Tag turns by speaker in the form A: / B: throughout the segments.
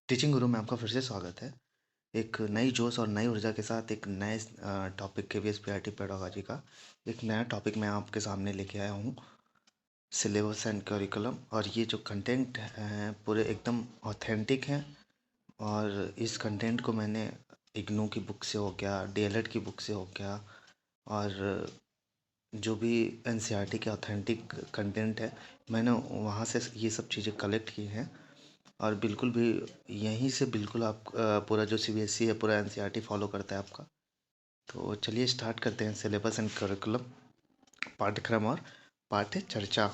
A: Teaching गुरु में आपका फिर से स्वागत है। एक नई जोश और नई ऊर्जा के साथ एक नए टॉपिक केवीएस पीआरटी पेडागोजी का एक नया टॉपिक मैं आपके सामने लेके आया हूँ। सिलेबस एंड करिकुलम, और ये जो कंटेंट हैं पूरे एकदम ऑथेंटिक हैं। और इस कंटेंट को मैंने इग्नू की बुक से हो गया, डीएलएड की बुक से हो गया, और जो भी एनसीईआरटी के ऑथेंटिक कंटेंट है मैंने वहाँ से ये सब चीज़ें कलेक्ट की हैं। और बिल्कुल भी यहीं से बिल्कुल आप पूरा जो सीबीएसई है पूरा एनसीईआरटी फॉलो करता है आपका। तो चलिए स्टार्ट करते हैं सिलेबस एंड करिकुलम, पाठ्यक्रम और पाठ्य चर्चा।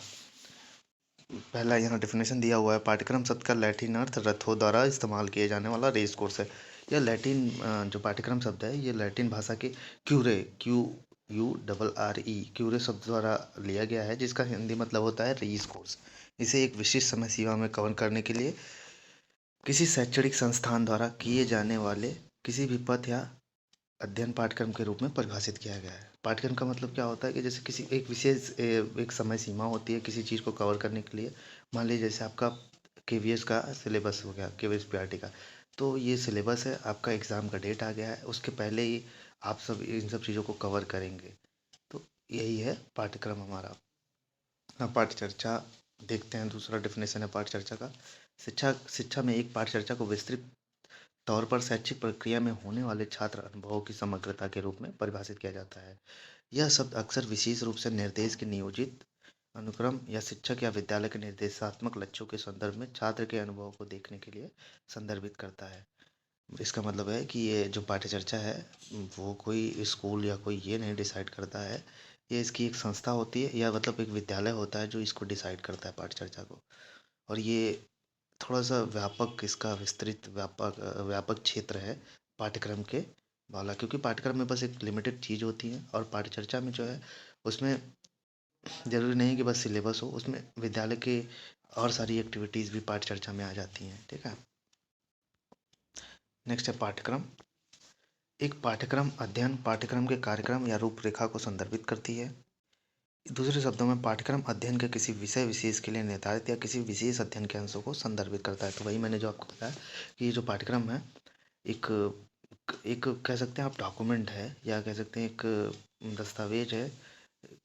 A: पहला यहाँ डेफिनेशन दिया हुआ है। पाठ्यक्रम शब्द का लैटिन अर्थ रथों द्वारा इस्तेमाल किए जाने वाला रेस कोर्स है। यह लैटिन जो पाठ्यक्रम शब्द है ये लैटिन भाषा के क्यूरे क्यूरे शब्द द्वारा लिया गया है, जिसका हिंदी मतलब होता है रेस कोर्स। इसे एक विशिष्ट समय सीमा में कवर करने के लिए किसी शैक्षणिक संस्थान द्वारा किए जाने वाले किसी भी पथ या अध्ययन पाठ्यक्रम के रूप में परिभाषित किया गया है। पाठ्यक्रम का मतलब क्या होता है कि जैसे किसी एक विशेष एक समय सीमा होती है किसी चीज़ को कवर करने के लिए। मान लीजिए जैसे आपका केवीएस का सिलेबस हो गया, केवीएस पीआरटी का, तो ये सिलेबस है, आपका एग्ज़ाम का डेट आ गया है, उसके पहले ही आप सब इन सब चीज़ों को कवर करेंगे। तो यही है पाठ्यक्रम हमारा। हाँ, पाठ चर्चा देखते हैं। दूसरा डेफिनेशन है पाठ चर्चा का। शिक्षा शिक्षा में एक पाठ चर्चा को विस्तृत तौर पर शैक्षिक प्रक्रिया में होने वाले छात्र अनुभवों की समग्रता के रूप में परिभाषित किया जाता है। यह शब्द अक्सर विशेष रूप से निर्देश के नियोजित अनुक्रम या शिक्षक या विद्यालय के निर्देशात्मक लक्ष्यों के संदर्भ में छात्र के अनुभवों को देखने के लिए संदर्भित करता है। इसका मतलब है कि ये जो पाठ्यचर्चा है वो कोई स्कूल या कोई ये नहीं डिसाइड करता है। ये इसकी एक संस्था होती है या मतलब एक विद्यालय होता है जो इसको डिसाइड करता है पाठ्यचर्चा को। और ये थोड़ा-सा व्यापक, इसका विस्तृत व्यापक क्षेत्र है पाठ्यक्रम के वाला, क्योंकि पाठ्यक्रम में बस एक लिमिटेड चीज़ होती है और पाठ्यचर्चा में जो है उसमें ज़रूरी नहीं कि बस सिलेबस हो, उसमें विद्यालय के और सारी एक्टिविटीज़ भी पाठ्यचर्चा में आ जाती हैं। ठीक है। नेक्स्ट है पाठ्यक्रम। एक पाठ्यक्रम अध्ययन पाठ्यक्रम के कार्यक्रम या रूपरेखा को संदर्भित करती है। दूसरे शब्दों में पाठ्यक्रम अध्ययन के किसी विषय विशेष के लिए निर्धारित या किसी विशेष अध्ययन के अंशों को संदर्भित करता है। तो वही मैंने जो आपको बताया कि ये जो पाठ्यक्रम है एक एक कह सकते हैं आप डॉक्यूमेंट है, या कह सकते हैं एक दस्तावेज है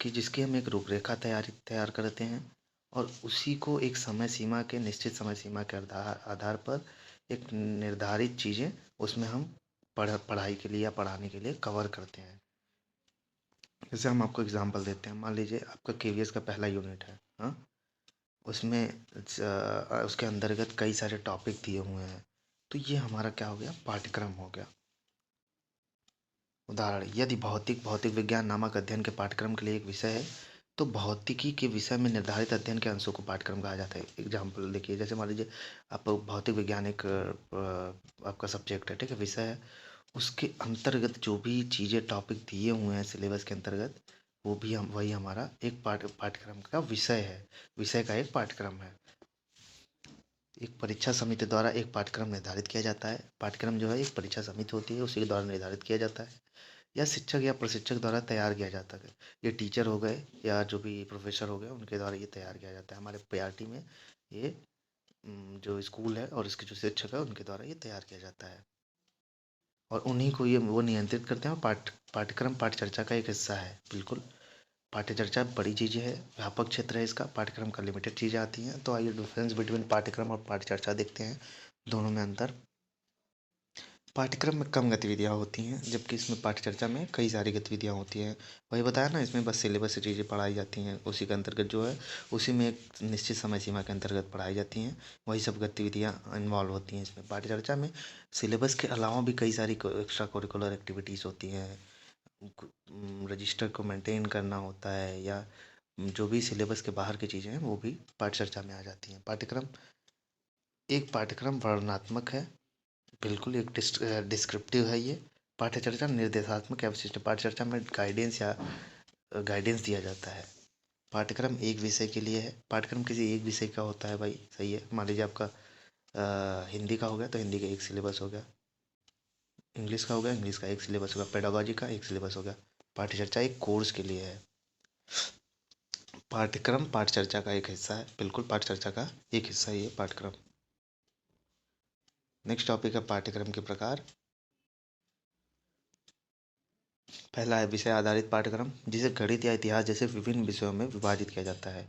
A: कि जिसकी हम एक रूपरेखा तैयार करते हैं, और उसी को एक समय सीमा के निश्चित समय सीमा के आधार आधार पर एक निर्धारित चीज़ें उसमें हम पढ़ाई के लिए या पढ़ाने के लिए कवर करते हैं। जैसे हम आपको एग्जांपल देते हैं। मान लीजिए आपका केवीएस का पहला यूनिट है। हाँ, उसमें उसके अंतर्गत कई सारे टॉपिक दिए हुए हैं। तो ये हमारा क्या हो गया, पाठ्यक्रम हो गया। उदाहरण, यदि भौतिक भौतिक विज्ञान नामक अध्ययन के पाठ्यक्रम के लिए एक विषय है, तो भौतिकी के विषय में निर्धारित अध्ययन के अंशों को पाठ्यक्रम कहा जाता है। एग्जाम्पल देखिए, जैसे मान लीजिए आप भौतिक विज्ञान एक आपका सब्जेक्ट है, ठीक है, विषय है। उसके अंतर्गत जो भी चीज़ें टॉपिक दिए हुए हैं सिलेबस के अंतर्गत, वो भी हम वही हमारा एक पाठ्यक्रम का विषय है, विषय का एक पाठ्यक्रम है। एक परीक्षा समिति द्वारा एक पाठ्यक्रम निर्धारित किया जाता है। पाठ्यक्रम जो है एक परीक्षा समिति होती है, उसी के द्वारा निर्धारित किया जाता है, या शिक्षक या प्रशिक्षक द्वारा तैयार किया जाता है। ये टीचर हो गए या जो भी प्रोफेसर हो गए उनके द्वारा ये तैयार किया जाता है। हमारे पीआरटी में ये जो स्कूल है और इसके जो शिक्षक है उनके द्वारा ये तैयार किया जाता है, और उन्हीं को ये वो नियंत्रित करते हैं। और पाठ्यक्रम पाठ्यचर्चा का एक हिस्सा है। बिल्कुल, पाठ्यचर्चा बड़ी चीज़ है, व्यापक क्षेत्र है इसका। पाठ्यक्रम का लिमिटेड चीज़ें आती हैं। तो आइए डिफरेंस बिटवीन पाठ्यक्रम और पाठ्यचर्चा देखते हैं, दोनों में अंतर। पाठ्यक्रम में कम गतिविधियाँ होती हैं, जबकि इसमें पाठ्यचर्चा में कई सारी गतिविधियाँ होती हैं। वही बताया ना, इसमें बस सिलेबस से चीज़ें पढ़ाई जाती हैं, उसी के अंतर्गत जो है उसी में एक निश्चित समय सीमा के अंतर्गत पढ़ाई जाती हैं। वही सब गतिविधियाँ इन्वॉल्व होती हैं इसमें। पाठ्यचर्चा में सिलेबस के अलावा भी कई सारी एक्स्ट्रा करिकुलर एक्टिविटीज़ होती हैं। रजिस्टर को मेंटेन करना होता है, या जो भी सिलेबस के बाहर की चीज़ें हैं वो भी पाठ्यचर्चा में आ जाती हैं। पाठ्यक्रम वर्णनात्मक है, बिल्कुल एक डिस्क्रिप्टिव है ये। पाठ्यचर्चा निर्देशात्मक या विशिष्ट। पाठ्यचर्चा में गाइडेंस दिया जाता है। पाठ्यक्रम एक विषय के लिए है। पाठ्यक्रम किसी एक विषय का होता है भाई, सही है। मान लीजिए आपका हिंदी का हो गया तो हिंदी का एक सिलेबस हो गया, इंग्लिश का हो गया इंग्लिश का एक सिलेबस हो गया, पेडागोजी का एक सिलेबस हो गया। पाठ्यचर्चा एक कोर्स के लिए है। पाठ्यक्रम पाठ्यचर्चा का एक हिस्सा है, बिल्कुल पाठ्यचर्चा का एक हिस्सा ही है पाठ्यक्रम। नेक्स्ट टॉपिक है पाठ्यक्रम के प्रकार। पहला है विषय आधारित पाठ्यक्रम, जिसे गणित या इतिहास जैसे विभिन्न विषयों में विभाजित किया जाता है।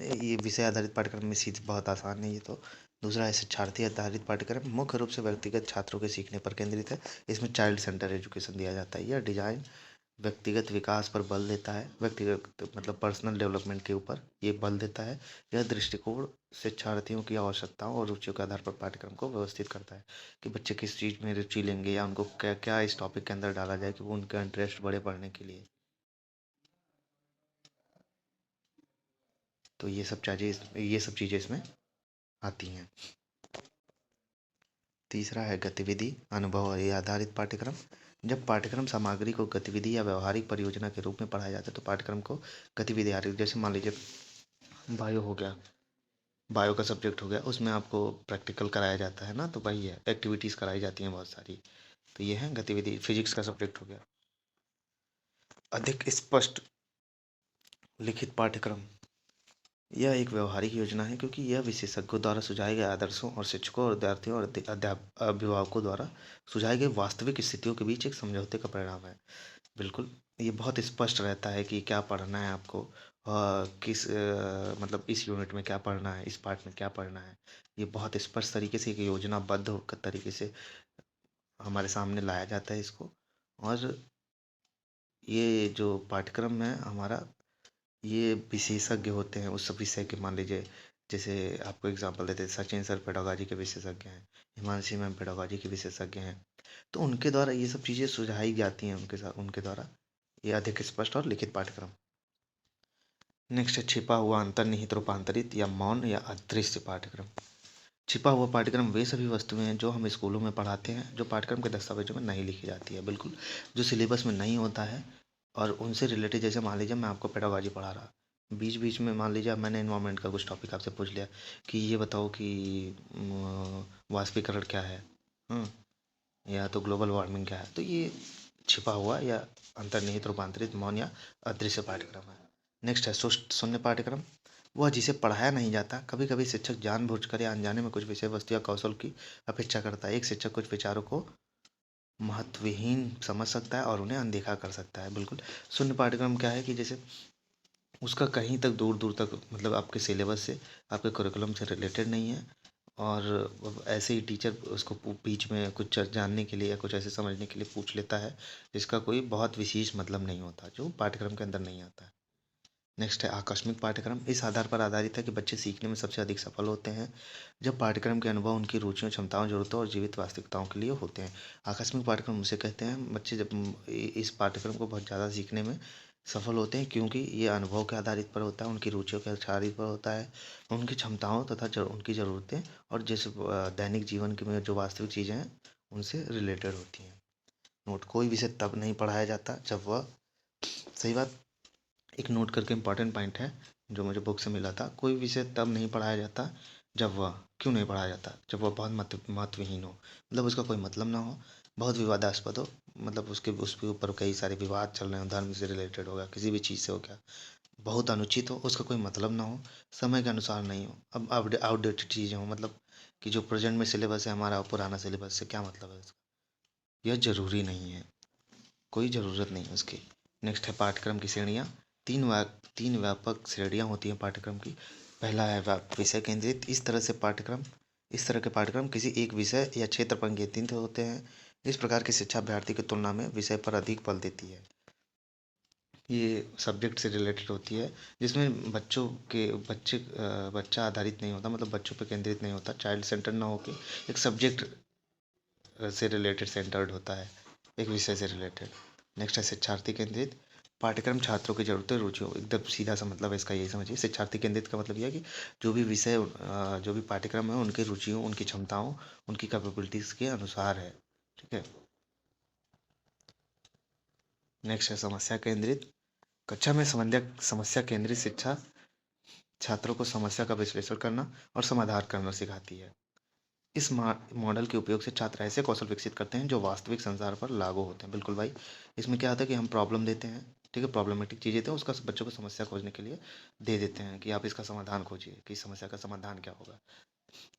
A: ये विषय आधारित पाठ्यक्रम में सीधी बहुत आसान है ये तो। दूसरा है शिक्षार्थी आधारित पाठ्यक्रम, मुख्य रूप से व्यक्तिगत छात्रों के सीखने पर केंद्रित है। इसमें चाइल्ड सेंटर एजुकेशन दिया जाता है। यह डिजाइन व्यक्तिगत विकास पर बल देता है, व्यक्तिगत मतलब पर्सनल डेवलपमेंट के ऊपर ये बल देता है। यह दृष्टिकोण शिक्षार्थियों की आवश्यकताओं और रुचियों के आधार पर पाठ्यक्रम को व्यवस्थित करता है कि बच्चे किस चीज़ में रुचि लेंगे या उनको क्या क्या इस टॉपिक के अंदर डाला जाए कि वो उनका इंटरेस्ट बढ़े पढ़ने के लिए। तो ये सब चीज़ें इसमें आती हैं। तीसरा है गतिविधि अनुभव आधारित पाठ्यक्रम। जब पाठ्यक्रम सामग्री को गतिविधि या व्यवहारिक परियोजना के रूप में पढ़ाया जाता है तो पाठ्यक्रम को गतिविधि आधारित, जैसे मान लीजिए बायो हो गया, बायो का सब्जेक्ट हो गया, उसमें आपको प्रैक्टिकल कराया जाता है ना, तो वही है, एक्टिविटीज़ कराई जाती हैं बहुत सारी। तो ये है गतिविधि। फिजिक्स का सब्जेक्ट हो गया। अधिक स्पष्ट लिखित पाठ्यक्रम, यह एक व्यवहारिक योजना है क्योंकि यह विशेषज्ञों द्वारा सुझाए गए आदर्शों और शिक्षकों और विद्यार्थियों और अभिभावकों द्वारा सुझाए गए वास्तविक स्थितियों के बीच एक समझौते का परिणाम है। बिल्कुल, ये बहुत स्पष्ट रहता है कि क्या पढ़ना है आपको, किस मतलब इस यूनिट में क्या पढ़ना है, इस पार्ट में क्या पढ़ना है। ये बहुत स्पष्ट तरीके से एक योजनाबद्ध तरीके से हमारे सामने लाया जाता है इसको। और ये जो पाठ्यक्रम है हमारा, ये विशेषज्ञ होते हैं उस सब विषय के। मान लीजिए जैसे आपको एग्जांपल देते हैं, सचिन सर पेडागोजी के विशेषज्ञ हैं, हिमांशी मैम पेडागोजी के विशेषज्ञ हैं, तो उनके द्वारा ये सब चीज़ें सुझाई जाती हैं उनके साथ, उनके द्वारा। ये अधिक स्पष्ट और लिखित पाठ्यक्रम। नेक्स्ट है छिपा हुआ अंतर्निहित रूपांतरित या मौन या अदृश्य पाठ्यक्रम। छिपा हुआ पाठ्यक्रम वे सभी वस्तुएं हैं जो हम स्कूलों में पढ़ाते हैं, जो पाठ्यक्रम के दस्तावेजों में नहीं लिखी जाती है। बिल्कुल, जो सिलेबस में नहीं होता है और उनसे रिलेटेड, जैसे मान लीजिए मैं आपको पेडागोजी पढ़ा रहा, बीच बीच में मान लीजिए मैंने इन्वायरमेंट का कुछ टॉपिक आपसे पूछ लिया कि ये बताओ कि वाष्पीकरण क्या है, हम्म, या तो ग्लोबल वार्मिंग क्या है, तो ये छिपा हुआ या अंतर्निहित रूपांतरित मौन या अदृश्य पाठ्यक्रम है। नेक्स्ट है शून्य पाठ्यक्रम, वह जिसे पढ़ाया नहीं जाता। कभी कभी शिक्षक जानबूझकर या अनजाने में कुछ विषय वस्तु या कौशल की अपेक्षा करता है। एक शिक्षक कुछ विचारों को महत्वहीन समझ सकता है और उन्हें अनदेखा कर सकता है। बिल्कुल, शून्य पाठ्यक्रम क्या है कि जैसे उसका कहीं तक दूर दूर तक मतलब आपके सिलेबस से, आपके करिकुलम से रिलेटेड नहीं है, और ऐसे ही टीचर उसको बीच में कुछ जानने के लिए या कुछ ऐसे समझने के लिए पूछ लेता है जिसका कोई बहुत विशेष मतलब नहीं होता, जो पाठ्यक्रम के अंदर नहीं आता है। नेक्स्ट है आकस्मिक पाठ्यक्रम, इस आधार पर आधारित है कि बच्चे सीखने में सबसे अधिक सफल होते हैं जब पाठ्यक्रम के अनुभव उनकी रुचियों, क्षमताओं, जरूरतों और जीवित वास्तविकताओं के लिए होते हैं। आकस्मिक पाठ्यक्रम उसे कहते हैं बच्चे जब इस पाठ्यक्रम को बहुत ज़्यादा सीखने में सफल होते हैं क्योंकि ये अनुभव के आधारित पर होता है, उनकी रुचियों के आधारित पर होता है, उनकी क्षमताओं तथा उनकी ज़रूरतें और जैसे दैनिक जीवन के में जो वास्तविक चीज़ें हैं उनसे रिलेटेड होती हैं। नोट, कोई विषय तब नहीं पढ़ाया जाता जब वह, सही बात, एक नोट करके इम्पॉर्टेंट पॉइंट है जो मुझे बुक से मिला था, कोई विषय तब नहीं पढ़ाया जाता जब वह, क्यों नहीं पढ़ाया जाता, जब वह बहुत महत्वहीन हो, मतलब उसका कोई मतलब ना हो, बहुत विवादास्पद हो, मतलब उसके ऊपर कई सारे विवाद चल रहे हो, धर्म से रिलेटेड हो गया, किसी भी चीज़ से हो गया, बहुत अनुचित हो, उसका कोई मतलब ना हो, समय के अनुसार नहीं हो, अब आउटडेटेड चीज़ें हो, मतलब कि जो प्रेजेंट में सिलेबस है हमारा पुराना सिलेबस से क्या मतलब है इसका, यह ज़रूरी नहीं है, कोई ज़रूरत नहीं है उसकी। नेक्स्ट है पाठ्यक्रम की श्रेणियाँ। तीन व्यापक श्रेणियाँ होती हैं पाठ्यक्रम की। पहला है विषय केंद्रित, इस तरह के पाठ्यक्रम किसी एक विषय या क्षेत्र पर केंद्रित होते हैं। इस प्रकार की शिक्षा अभ्यर्थी की तुलना में विषय पर अधिक बल देती है। ये सब्जेक्ट से रिलेटेड होती है, जिसमें बच्चा आधारित नहीं होता, मतलब बच्चों पर केंद्रित नहीं होता, चाइल्ड सेंटर ना होके एक सब्जेक्ट से रिलेटेड सेंटर्ड होता है, एक विषय से रिलेटेड। नेक्स्ट है शिक्षार्थी केंद्रित, पाठ्यक्रम छात्रों की जरूरतें, रुचियों, एकदम सीधा सा मतलब है इसका, यही समझिए। शिक्षार्थी केंद्रित का मतलब यह है कि जो भी पाठ्यक्रम है उनकी रुचियों, उनकी क्षमताओं, उनकी कैपेबिलिटीज़ के अनुसार है, ठीक है। नेक्स्ट है समस्या केंद्रित, कक्षा में समस्या केंद्रित शिक्षा छात्रों को समस्या का विश्लेषण करना और समाधान करना सिखाती है। इस मॉडल के उपयोग से छात्र ऐसे कौशल विकसित करते हैं जो वास्तविक संसार पर लागू होते हैं। बिल्कुल भाई, इसमें क्या होता है कि हम प्रॉब्लम देते हैं, ठीक है, प्रॉब्लमेटिक चीज़ देते हैं, उसका बच्चों को समस्या खोजने के लिए दे देते हैं कि आप इसका समाधान खोजिए कि इस समस्या का समाधान क्या होगा।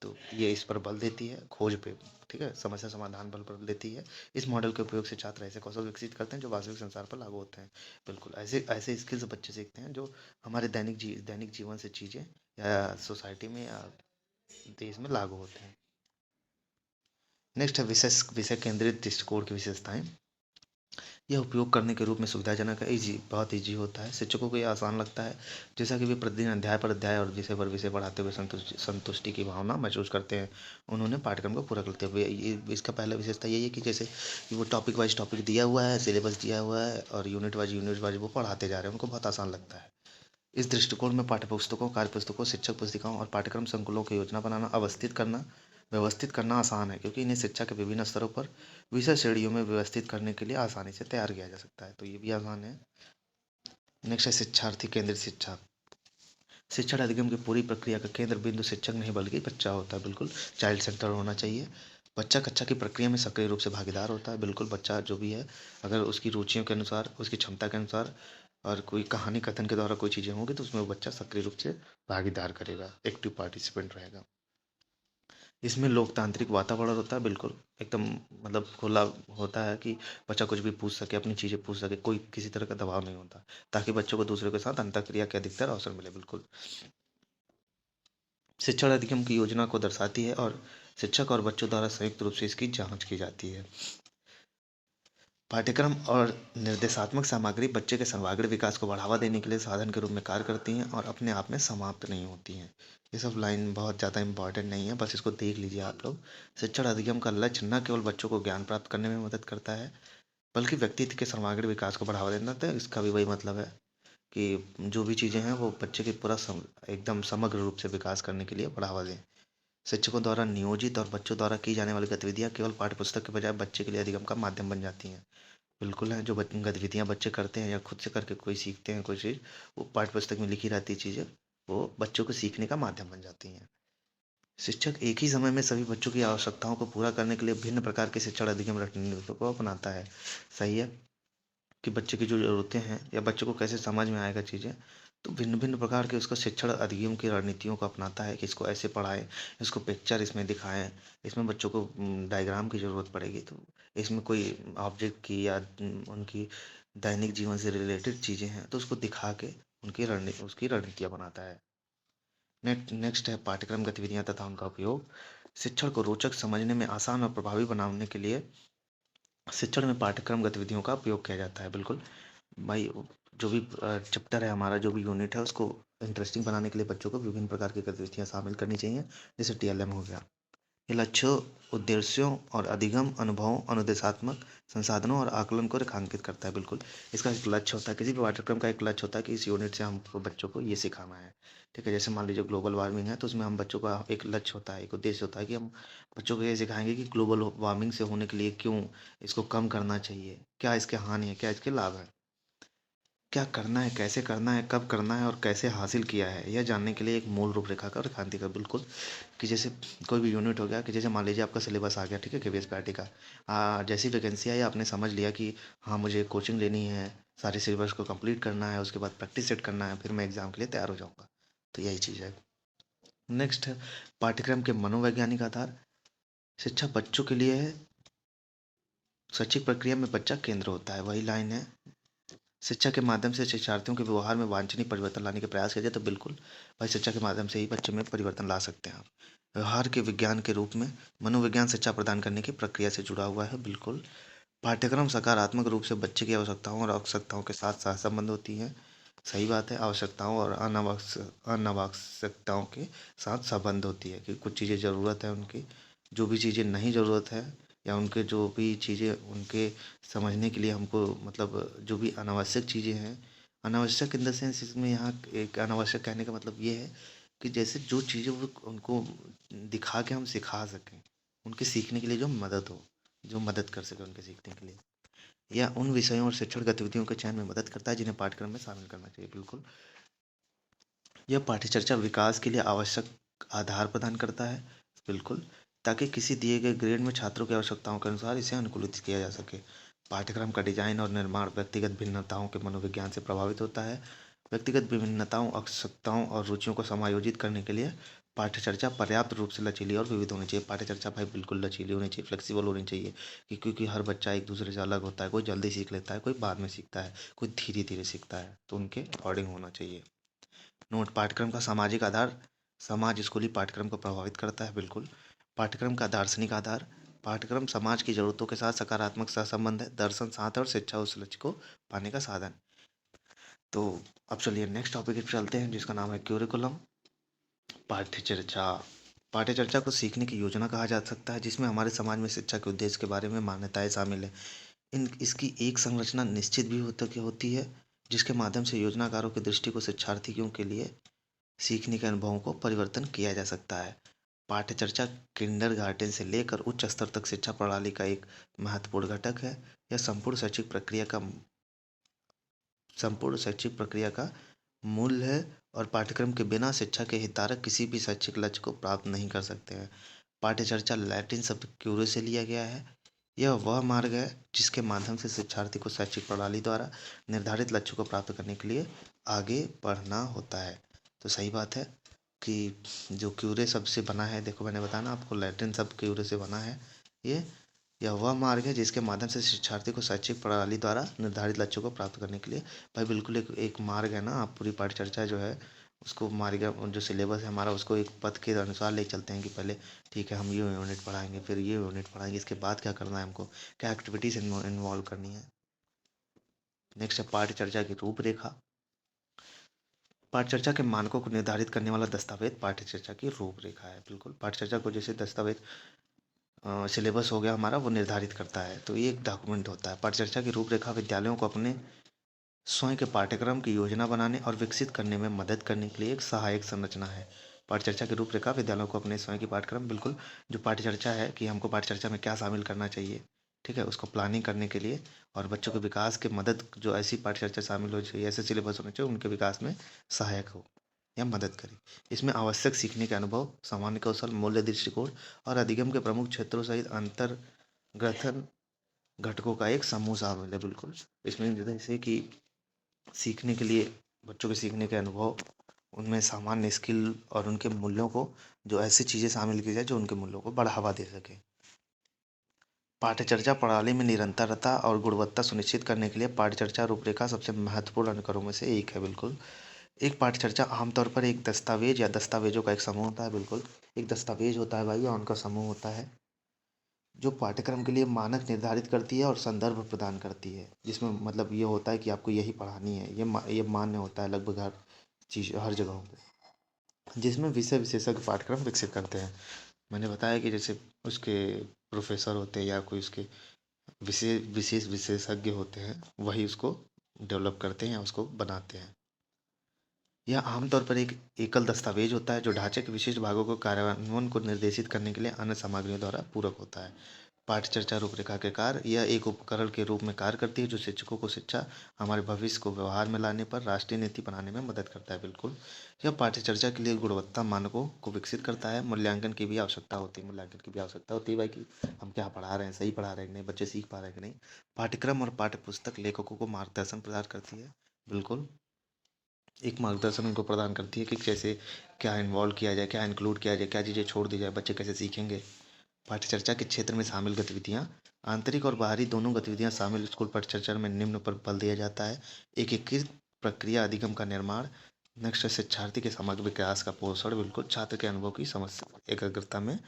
A: तो ये इस पर बल देती है, खोज पे, ठीक है, समस्या समाधान पर बल देती है। इस मॉडल के उपयोग से छात्र ऐसे कौशल विकसित करते हैं जो वास्तविक संसार पर लागू होते हैं। बिल्कुल, ऐसे ऐसे स्किल्स बच्चे सीखते हैं जो हमारे दैनिक जीवन से चीज़ें या सोसाइटी में या देश में लागू होते हैं। नेक्स्ट है विषय केंद्रित दृष्टिकोण की विशेषताएं। यह उपयोग करने के रूप में सुविधाजनक है, बहुत ईजी होता है, शिक्षकों को यह आसान लगता है, जैसा कि वे प्रतिदिन अध्याय पर अध्याय और विषय पर विषय पढ़ाते हुए संतुष्टि की भावना महसूस करते हैं। उन्होंने पाठ्यक्रम को पूरा करते हुए ये इसका पहला विशेषता यही है कि जैसे कि वो टॉपिक वाइज टॉपिक दिया हुआ है, सिलेबस दिया हुआ है और यूनिट वाइज वो पढ़ाते जा रहे हैं, उनको बहुत आसान लगता है। इस दृष्टिकोण में पाठ्यपुस्तकों, कार्यपुस्तकों, शिक्षक पुस्तिकाओं और पाठ्यक्रम संकुलों की योजना बनाना, व्यवस्थित करना आसान है, क्योंकि इन्हें शिक्षा के विभिन्न स्तरों पर विषय श्रेणियों में व्यवस्थित करने के लिए आसानी से तैयार किया जा सकता है, तो ये भी आसान है। नेक्स्ट है शिक्षार्थी केंद्रित शिक्षा। शिक्षण अधिगम की पूरी प्रक्रिया का केंद्र बिंदु शिक्षक नहीं बल्कि बच्चा होता है। बिल्कुल, चाइल्ड सेंटर होना चाहिए। बच्चा कक्षा की प्रक्रिया में सक्रिय रूप से भागीदार होता है। बिल्कुल, बच्चा जो भी है, अगर उसकी रुचियों के अनुसार, उसकी क्षमता के अनुसार और कोई कहानी कथन के द्वारा कोई चीज़ें होंगी तो उसमें वो बच्चा सक्रिय रूप से भागीदार करेगा, एक्टिव पार्टिसिपेंट रहेगा। इसमें लोकतांत्रिक वातावरण होता है। बिल्कुल, एकदम मतलब खुला होता है कि बच्चा कुछ भी पूछ सके, अपनी चीज़ें पूछ सके, कोई किसी तरह का दबाव नहीं होता, ताकि बच्चों को दूसरों के साथ अंतःक्रिया के अधिकतर अवसर मिले। बिल्कुल, शिक्षण अधिगम की योजना को दर्शाती है और शिक्षक और बच्चों द्वारा संयुक्त रूप से इसकी जांच की जाती है। पाठ्यक्रम और निर्देशात्मक सामग्री बच्चे के सर्वांगीण विकास को बढ़ावा देने के लिए साधन के रूप में कार्य करती हैं और अपने आप में समाप्त नहीं होती हैं। ये सब लाइन बहुत ज़्यादा इंपॉर्टेंट नहीं है, बस इसको देख लीजिए आप लोग। शिक्षण अधिगम का लक्ष्य न केवल बच्चों को ज्ञान प्राप्त करने में मदद करता है, बल्कि व्यक्तित्व के सर्वांगीण विकास को बढ़ावा देना था। इसका भी वही मतलब है कि जो भी चीज़ें हैं वो बच्चे के एकदम समग्र रूप से विकास करने के लिए बढ़ावा दें। शिक्षकों द्वारा नियोजित और बच्चों द्वारा की जाने वाली गतिविधियाँ केवल पाठ्यपुस्तक के बजाय बच्चे के लिए अधिगम का माध्यम बन जाती हैं। बिल्कुल है, जो गतिविधियाँ बच्चे करते हैं या खुद से करके कोई सीखते हैं कोई चीज़, वो पाठ्य पुस्तक में लिखी रहती चीज़ें वो बच्चों को सीखने का माध्यम बन जाती हैं। शिक्षक एक ही समय में सभी बच्चों की आवश्यकताओं को पूरा करने के लिए भिन्न प्रकार के शिक्षण अधिगम रणनीतियों को अपनाता है। सही है कि बच्चे की जो ज़रूरतें हैं या बच्चे को कैसे समझ में आएगा चीज़ें, तो भिन्न भिन्न प्रकार के उसका शिक्षण अधिगम की रणनीतियों को अपनाता है कि इसको ऐसे पढ़ाएं, इसको पिक्चर इसमें दिखाएं, इसमें बच्चों को डायग्राम की ज़रूरत पड़ेगी तो इसमें कोई ऑब्जेक्ट की या उनकी दैनिक जीवन से रिलेटेड चीज़ें हैं तो उसको दिखा के उसकी रणनीतियाँ बनाता है। नेक्स्ट है पाठ्यक्रम गतिविधियाँ तथा उनका उपयोग। शिक्षण को रोचक, समझने में आसान और प्रभावी बनाने के लिए शिक्षण में पाठ्यक्रम गतिविधियों का उपयोग किया जाता है। बिल्कुल भाई, जो भी चैप्टर है हमारा, जो भी यूनिट है, उसको इंटरेस्टिंग बनाने के लिए बच्चों को विभिन्न प्रकार की गतिविधियाँ शामिल करनी चाहिए, जैसे टीएलएम हो गया। ये लक्ष्यों, उद्देश्यों और अधिगम अनुभवों, अनुदेशात्मक संसाधनों और आकलन को रेखांकित करता है। बिल्कुल, इसका एक लक्ष्य होता है, किसी भी पाठ्यक्रम का एक लक्ष्य होता है कि इस यूनिट से हमको बच्चों को ये सिखाना है। ठीक है, जैसे मान लीजिए ग्लोबल वार्मिंग है तो उसमें हम बच्चों का एक लक्ष्य होता है, एक उद्देश्य होता है कि हम बच्चों को ये सिखाएंगे कि ग्लोबल वार्मिंग से होने के लिए क्यों इसको कम करना चाहिए, क्या इसके हानि है, क्या इसके लाभ है, क्या करना है, कैसे करना है, कब करना है और कैसे हासिल किया है, यह जानने के लिए एक मूल रूपरेखा का रेखांकन का। बिल्कुल, कि जैसे कोई भी यूनिट हो गया, कि जैसे मान लीजिए आपका सिलेबस आ गया, ठीक है, केवीएस पीआरटी का, जैसी वैकेंसी आई आपने समझ लिया कि हाँ मुझे कोचिंग लेनी है, सारे सिलेबस को कंप्लीट करना है, उसके बाद प्रैक्टिस सेट करना है, फिर मैं एग्ज़ाम के लिए तैयार हो जाऊँगा। तो यही चीज़ है। नेक्स्ट है पाठ्यक्रम के मनोवैज्ञानिक आधार। शिक्षा बच्चों के लिए है, शैक्षिक प्रक्रिया में बच्चा केंद्र होता है, वही लाइन है। शिक्षा के माध्यम से शिक्षार्थियों के व्यवहार में वांछनीय परिवर्तन लाने के प्रयास किया जाए तो बिल्कुल भाई, शिक्षा के माध्यम से ही बच्चे में परिवर्तन ला सकते हैं आप। व्यवहार के विज्ञान के रूप में मनोविज्ञान शिक्षा प्रदान करने की प्रक्रिया से जुड़ा हुआ है। बिल्कुल, पाठ्यक्रम सकारात्मक रूप से बच्चे की आवश्यकताओं और आवश्यकताओं के साथ सहसंबंध होती हैं। सही बात है, आवश्यकताओं और अनावश्यकताओं के साथ संबंध होती है कि कुछ चीज़ें ज़रूरत है उनकी, जो भी चीज़ें नहीं ज़रूरत है या उनके जो भी चीज़ें उनके समझने के लिए हमको मतलब जो भी अनावश्यक चीज़ें हैं, अनावश्यक इन द सेंस, इसमें यहाँ एक अनावश्यक कहने का मतलब ये है कि जैसे जो चीज़ें वो उनको दिखा के हम सिखा सकें, उनके सीखने के लिए जो मदद हो, जो मदद कर सके उनके सीखने के लिए, या उन विषयों और शिक्षण गतिविधियों के चयन में मदद करता है जिन्हें पाठ्यक्रम में शामिल करना चाहिए। बिल्कुल, यह पाठ्यचर्चा विकास के लिए आवश्यक आधार प्रदान करता है। बिल्कुल, ताकि किसी दिए गए ग्रेड में छात्रों की आवश्यकताओं के अनुसार इसे अनुकूलित किया जा सके। पाठ्यक्रम का डिजाइन और निर्माण व्यक्तिगत भिन्नताओं के मनोविज्ञान से प्रभावित होता है। व्यक्तिगत विभिन्नताओं, आवश्यकताओं और रुचियों को समायोजित करने के लिए पाठ्यचर्चा पर्याप्त रूप से लचीली और विविध होनी चाहिए। पाठ्यचर्चा भाई बिल्कुल लचीली होनी चाहिए, फ्लेक्सिबल होनी चाहिए कि क्योंकि हर बच्चा एक दूसरे से अलग होता है, कोई जल्दी सीख लेता है, कोई बाद में सीखता है, कोई धीरे धीरे सीखता है, तो उनके अकॉर्डिंग होना चाहिए। नोट, पाठ्यक्रम का सामाजिक आधार, समाज स्कूली पाठ्यक्रम को प्रभावित करता है बिल्कुल। पाठ्यक्रम का दार्शनिक आधार, पाठ्यक्रम समाज की जरूरतों के साथ सकारात्मक सहसंबंध है, दर्शन साथ और शिक्षा उस लक्ष्य को पाने का साधन। तो अब चलिए नेक्स्ट टॉपिक पर चलते हैं जिसका नाम है क्यूरिकुलम। पाठ्यचर्चा, पाठ्यचर्चा को सीखने की योजना कहा जा सकता है जिसमें हमारे समाज में शिक्षा के उद्देश्य के बारे में मान्यताएं शामिल है। इन इसकी एक संरचना निश्चित भी होती है जिसके माध्यम से योजनाकारों की दृष्टि को शिक्षार्थियों के लिए सीखने के अनुभवों को परिवर्तन किया जा सकता है। पाठ्यचर्चा किंडरगार्टन से लेकर उच्च स्तर तक शिक्षा प्रणाली का एक महत्वपूर्ण घटक है। यह संपूर्ण शैक्षिक प्रक्रिया का मूल है और पाठ्यक्रम के बिना शिक्षा के हितधारक किसी भी शैक्षिक लक्ष्य को प्राप्त नहीं कर सकते हैं। पाठ्यचर्चा लैटिन शब्द क्यूरे से लिया गया है। यह वह मार्ग है जिसके माध्यम से शिक्षार्थी को शैक्षिक प्रणाली द्वारा निर्धारित लक्ष्य को प्राप्त करने के लिए आगे बढ़ना होता है। तो सही बात है कि जो क्यूरे शब्द से बना है, देखो मैंने बताया ना आपको, लैटिन शब्द क्यूरे से बना है। ये यह वह मार्ग है जिसके माध्यम से शिक्षार्थी को शैक्षिक प्रणाली द्वारा निर्धारित लक्ष्यों को प्राप्त करने के लिए, भाई बिल्कुल एक मार्ग है ना। आप पूरी पाठ्यचर्चा जो है उसको मार्ग, जो सिलेबस है हमारा, उसको एक पथ के अनुसार ले चलते हैं कि पहले ठीक है हम ये यूनिट पढ़ाएंगे, फिर ये यूनिट पढ़ाएंगे, इसके बाद क्या करना है, हमको क्या एक्टिविटीज इन्वॉल्व करनी है। नेक्स्ट है पाठ्यचर्चा की रूपरेखा। पाठ्यचर्चा के मानकों को निर्धारित करने वाला दस्तावेज पाठ्यचर्चा की रूपरेखा है। बिल्कुल पाठ्यचर्चा को जैसे दस्तावेज सिलेबस हो गया हमारा, वो निर्धारित करता है, तो ये एक डॉक्यूमेंट होता है। पाठ्यचर्चा की रूपरेखा विद्यालयों को अपने स्वयं के पाठ्यक्रम की योजना बनाने और विकसित करने में मदद करने के लिए एक सहायक संरचना है। पाठ्यचर्चा की रूपरेखा विद्यालयों को अपने स्वयं की पाठ्यक्रम, बिल्कुल जो पाठ्यचर्चा है कि हमको पाठ्यचर्चा में क्या शामिल करना चाहिए, ठीक है, उसको प्लानिंग करने के लिए और बच्चों के विकास के मदद, जो ऐसी पाठ्यचर्चा शामिल हो चाहिए, ऐसे सिलेबस होने चाहिए उनके विकास में सहायक हो या मदद करे। इसमें आवश्यक सीखने के अनुभव, सामान्य कौशल, मूल्य दृष्टिकोण और अधिगम के प्रमुख क्षेत्रों सहित अंतर ग्रथन घटकों का एक समूह शामिल है। बिल्कुल इसमें जैसे कि सीखने के लिए, बच्चों के सीखने के अनुभव, उनमें सामान्य स्किल और उनके मूल्यों को, जो ऐसी चीज़ें शामिल की जाए जो उनके मूल्यों को बढ़ावा दे सके। पाठ्यचर्चा प्रणाली में निरंतरता और गुणवत्ता सुनिश्चित करने के लिए पाठ्यचर्चा रूपरेखा सबसे महत्वपूर्ण अनुकरणों में से एक है। बिल्कुल एक पाठ्यचर्चा आमतौर पर एक दस्तावेज या दस्तावेजों का एक समूह होता है। बिल्कुल एक दस्तावेज होता है भाई, या उनका समूह होता है जो पाठ्यक्रम के लिए मानक निर्धारित करती है और संदर्भ प्रदान करती है, जिसमें मतलब ये होता है कि आपको यही पढ़ानी है, ये मान्य होता है लगभग हर चीज़, हर जगहों पे, जिसमें विषय विशेषज्ञ पाठ्यक्रम विकसित करते हैं। मैंने बताया कि जैसे उसके प्रोफेसर होते हैं या कोई उसके विशेष विशेषज्ञ होते हैं, वही उसको डेवलप करते हैं या उसको बनाते हैं। यह आमतौर पर एक एकल दस्तावेज होता है जो ढांचे के विशिष्ट भागों को कार्यान्वयन को निर्देशित करने के लिए अन्य सामग्रियों द्वारा पूरक होता है। पाठ्यचर्चा रूपरेखा के कार्य, यह एक उपकरण के रूप में कार्य करती है जो शिक्षकों को शिक्षा, हमारे भविष्य को व्यवहार में लाने पर राष्ट्रीय नीति बनाने में मदद करता है। बिल्कुल यह पाठ्यचर्चा के लिए गुणवत्ता मानकों को विकसित करता है। मूल्यांकन की भी आवश्यकता होती है, मूल्यांकन की भी आवश्यकता होती है भाई कि हम क्या पढ़ा रहे हैं, सही पढ़ा रहे हैं कि नहीं, बच्चे सीख पा रहे हैं कि नहीं। पाठ्यक्रम और पाठ्यपुस्तक लेखकों को मार्गदर्शन प्रदान करती है। बिल्कुल एक मार्गदर्शन उनको प्रदान करती है कि कैसे क्या इन्वॉल्व किया जाए, क्या इंक्लूड किया जाए, क्या चीज़ें छोड़ दी जाए, बच्चे कैसे सीखेंगे। पाठ्यचर्चा के क्षेत्र में शामिल गतिविधियाँ, आंतरिक और बाहरी दोनों गतिविधियाँ शामिल स्कूल पाठ्यचर्चा में निम्न पर बल दिया जाता है। एकीकृत प्रक्रिया अधिगम का निर्माण, नेक्स्ट शिक्षार्थी के समग्र विकास का पोषण, बिल्कुल छात्र के अनुभव की समस्या एकाग्रता में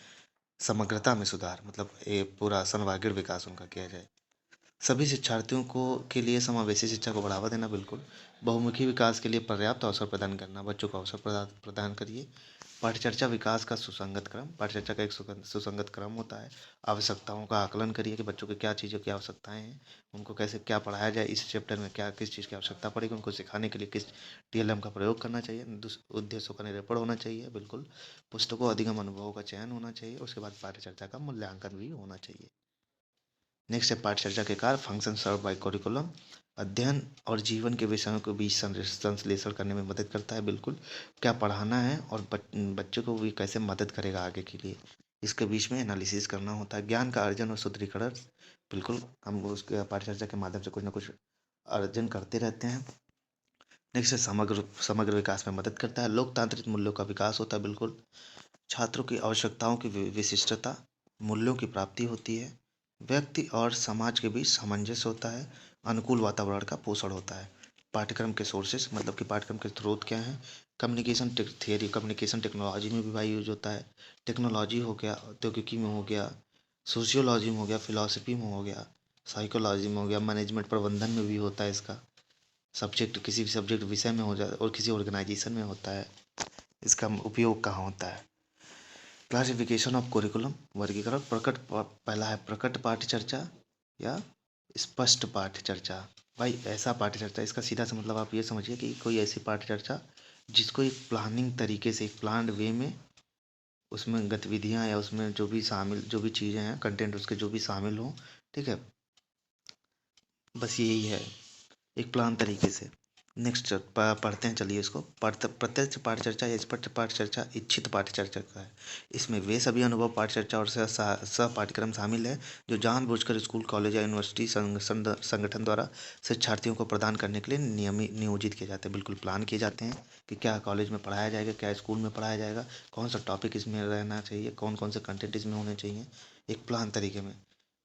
A: समग्रता में सुधार, मतलब ये पूरा सर्वांगीण विकास उनका किया जाए। सभी शिक्षार्थियों को के लिए समावेशी शिक्षा को बढ़ावा देना, बिल्कुल बहुमुखी विकास के लिए पर्याप्त अवसर प्रदान करना, बच्चों को अवसर प्रदान करिए। पाठ्यचर्चा विकास का सुसंगत क्रम, पाठ्यचर्चा का एक सुसंगत क्रम होता है। आवश्यकताओं का आकलन करिए कि बच्चों की क्या चीज़ों की आवश्यकताएं हैं, उनको कैसे क्या पढ़ाया जाए, इस चैप्टर में क्या किस चीज़ की आवश्यकता पड़ेगी, उनको सिखाने के लिए किस टीएलएम का प्रयोग करना चाहिए, उद्देश्यों का निरूपण होना चाहिए। बिल्कुल पुस्तकों अधिगम अनुभवों का चयन होना चाहिए। उसके बाद पाठ्यचर्चा का मूल्यांकन भी होना चाहिए। नेक्स्ट है पाठ्यचर्चा के कार्य, फंक्शन सर्व बाय करिकुलम, अध्ययन और जीवन के विषयों के बीच संश्लेषण करने में मदद करता है। बिल्कुल क्या पढ़ाना है और बच्चों को भी कैसे मदद करेगा आगे के लिए, इसके बीच में एनालिसिस करना होता है। ज्ञान का अर्जन और सुदृढ़ीकरण, बिल्कुल हम उसके पाठ्यचर्चा के माध्यम से कुछ ना कुछ अर्जन करते रहते हैं। नेक्स्ट है समग्र समग्र विकास में मदद करता है। लोकतांत्रिक मूल्यों का विकास होता है बिल्कुल। छात्रों की आवश्यकताओं की विशिष्टता, मूल्यों की प्राप्ति होती है। व्यक्ति और समाज के बीच सामंजस्य होता है। अनुकूल वातावरण का पोषण होता है। पाठ्यक्रम के सोर्सेस मतलब कि पाठ्यक्रम के स्रोत क्या हैं? कम्युनिकेशन थियरी, कम्युनिकेशन टेक्नोलॉजी में भी भाई यूज होता है। टेक्नोलॉजी हो गया, औद्योगिकी में हो गया, सोशियोलॉजी में हो गया, फिलॉसफी में हो गया, साइकोलॉजी में हो गया, मैनेजमेंट प्रबंधन में भी होता है इसका। सब्जेक्ट किसी भी सब्जेक्ट विषय में हो जाए और किसी ऑर्गेनाइजेशन में होता है। इसका उपयोग कहाँ होता है? क्लासिफिकेशन ऑफ कोरिकुलम, वर्गीकरण। पहला है प्रकट पाठ्य चर्चा या स्पष्ट पाठ्य चर्चा। भाई ऐसा पाठ्य चर्चा, इसका सीधा सा मतलब आप ये समझिए कि कोई ऐसी पाठ्य चर्चा जिसको एक प्लानिंग तरीके से, एक प्लान्ड वे में, उसमें गतिविधियाँ या उसमें जो भी शामिल, जो भी चीज़ें हैं, कंटेंट उसके जो भी शामिल हों, ठीक है, बस यही है, एक प्लान तरीके से। नेक्स्ट पढ़ते हैं, चलिए इसको। प्रत्यक्ष पाठ चर्चा या स्पष्ट पाठ चर्चा इच्छित पाठ चर्चा का है। इसमें वे सभी अनुभव पाठ चर्चा और सह पाठ्यक्रम शामिल है जो जानबूझकर स्कूल, कॉलेज या यूनिवर्सिटी संगठन द्वारा शिक्षार्थियों को प्रदान करने के लिए नियमित नियोजित किए जाते हैं। बिल्कुल प्लान किए जाते हैं कि क्या कॉलेज में पढ़ाया जाएगा, क्या स्कूल में पढ़ाया जाएगा, कौन सा टॉपिक इसमें रहना चाहिए, कौन कौन से कंटेंट इसमें होने चाहिए, एक प्लान तरीके में।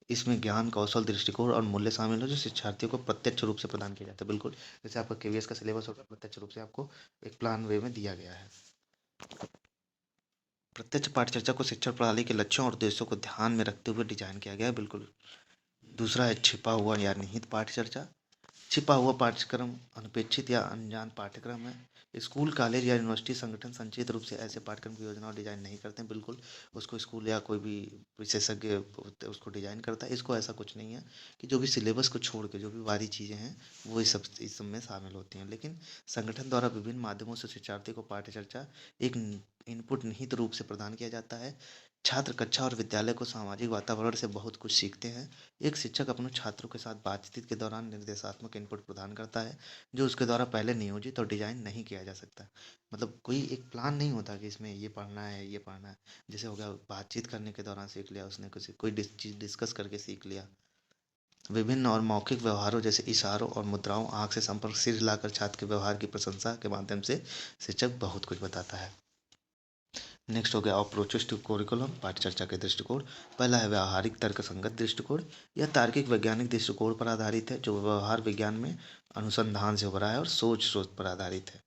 A: इसमें ज्ञान, कौशल, दृष्टिकोण और मूल्य शामिल है जो शिक्षार्थियों को प्रत्यक्ष रूप से प्रदान किया जाता है। बिल्कुल जैसे आपका केवीएस का सिलेबस होगा, प्रत्यक्ष रूप से आपको एक प्लान वे में दिया गया है। प्रत्यक्ष पाठचर्चा को शिक्षण प्रणाली के लक्ष्यों और उद्देश्यों को ध्यान में रखते हुए डिजाइन किया गया है। बिल्कुल। दूसरा है छिपा हुआ या निहित पाठचर्चा। छिपा हुआ पाठ्यक्रम अनपेक्षित या अनजान पाठ्यक्रम है। स्कूल, कॉलेज या यूनिवर्सिटी संगठन संचित रूप से ऐसे पाठ्यक्रम की योजना और डिजाइन नहीं करते हैं। बिल्कुल उसको स्कूल या कोई भी विशेषज्ञ उसको डिजाइन करता है। इसको ऐसा कुछ नहीं है कि जो भी सिलेबस को छोड़ के जो भी बाहरी चीज़ें हैं वो इस सब में शामिल होती हैं, लेकिन संगठन द्वारा विभिन्न माध्यमों से शिक्षार्थी को पाठ्यचर्चा एक इनपुट निहित रूप से प्रदान किया जाता है। छात्र कक्षा और विद्यालय को सामाजिक वातावरण से बहुत कुछ सीखते हैं। एक शिक्षक अपने छात्रों के साथ बातचीत के दौरान निर्देशात्मक इनपुट प्रदान करता है जो उसके द्वारा पहले नियोजित और डिजाइन नहीं किया जा सकता। मतलब कोई एक प्लान नहीं होता कि इसमें ये पढ़ना है, ये पढ़ना है। जैसे हो गया बातचीत करने के दौरान सीख लिया उसने, किसी कोई चीज़ डिस्कस करके सीख लिया। विभिन्न और मौखिक व्यवहारों जैसे इशारों और मुद्राओं, आंख से संपर्क, सिर हिलाकर छात्र के व्यवहार की प्रशंसा के माध्यम से शिक्षक बहुत कुछ बताता है। नेक्स्ट हो गया अप्रोचेस टू कोरिकुलम, पाठ्यचर्चा के दृष्टिकोण। पहला है व्यावहारिक तर्क संगत दृष्टिकोण। यह तार्किक वैज्ञानिक दृष्टिकोण पर आधारित है जो व्यवहार विज्ञान में अनुसंधान से उभरा है और सोच स्रोत पर आधारित है।